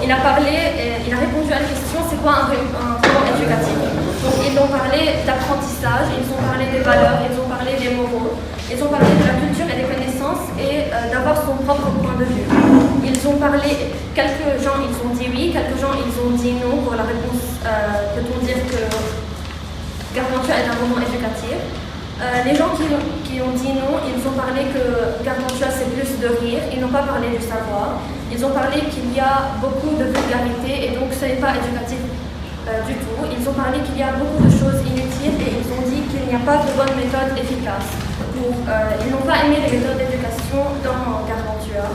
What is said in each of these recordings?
il a répondu à la question c'est quoi un roman éducatif. Donc ils ont parlé d'apprentissage, ils ont parlé des valeurs, ils ont parlé des moraux, ils ont parlé de la culture et des connaissances et d'avoir son propre point de vue. Ils ont parlé, quelques gens ils ont dit oui, quelques gens ils ont dit non. Pour la réponse, peut-on dire que Gargantua est un roman éducatif. Les gens qui ont dit non, ils ont parlé que Gargantua c'est plus de rire, ils n'ont pas parlé du savoir. Ils ont parlé qu'il y a beaucoup de vulgarité et donc ce n'est pas éducatif du tout. Ils ont parlé qu'il y a beaucoup de choses inutiles et ils ont dit qu'il n'y a pas de bonne méthode efficace. Ils n'ont pas aimé les méthodes d'éducation dans Gargantua.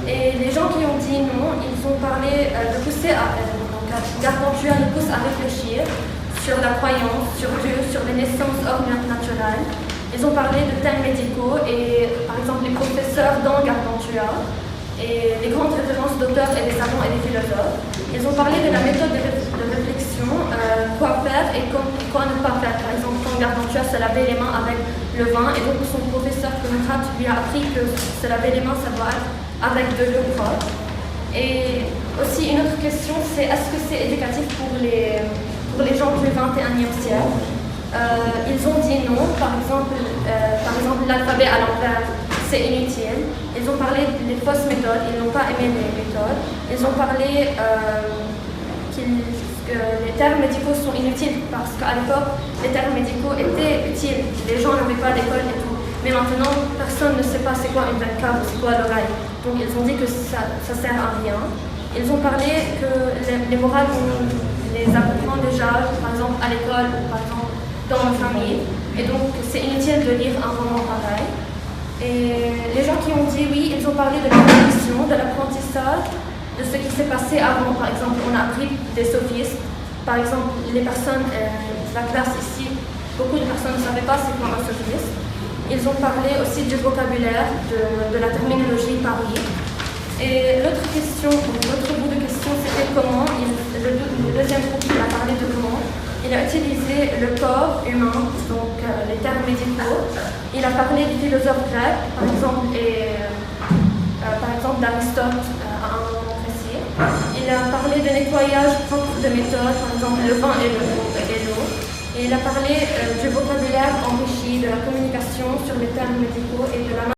Et les gens qui ont dit non, ils ont parlé de pousser à Gargantua nous pousse à réfléchir sur la croyance, sur Dieu, sur les naissances hors naturelles. Ils ont parlé de thèmes médicaux et par exemple les professeurs dans Gargantua et les grandes références d'auteurs et des savants et des philosophes. Ils ont parlé de la méthode de réflexion, quoi faire et quoi ne pas faire. Par exemple, quand Gargantua se lavait les mains avec le vin et donc son professeur Conrad lui a appris que se laver les mains ça doit être avec de l'eau propre. Et aussi une autre question, c'est est-ce que c'est éducatif pour les gens du 21e siècle. Ils ont dit non, par exemple l'alphabet à l'envers, c'est inutile. Ils ont parlé des fausses méthodes, ils n'ont pas aimé les méthodes. Ils ont parlé que les termes médicaux sont inutiles parce qu'à l'époque, les termes médicaux étaient utiles. Les gens n'avaient pas d'école et tout. Mais maintenant, personne ne sait pas c'est quoi une veine cave ou c'est quoi l'oreille. Donc ils ont dit que ça sert à rien. Ils ont parlé que les morales les apprend déjà, par exemple à l'école ou par exemple dans la famille. Et donc c'est inutile de lire un roman pareil. Et les gens qui ont dit oui, ils ont parlé de l'éducation, de l'apprentissage, de ce qui s'est passé avant. Par exemple, on a appris des sophismes. Par exemple, les personnes, la classe ici, beaucoup de personnes ne savaient pas c'est quoi un sophisme. Ils ont parlé aussi du vocabulaire, de la terminologie par livre. Et l'autre bout de question, c'était comment, le deuxième groupe, il a parlé de comment. Il a utilisé le corps humain, donc les termes médicaux. Il a parlé des philosophes grecs, par exemple d'Aristote à un moment précis. Il a parlé de nettoyage propre de méthodes, par exemple le vin et l'eau. Et il a parlé du vocabulaire enrichi, de la communication sur les termes médicaux et de la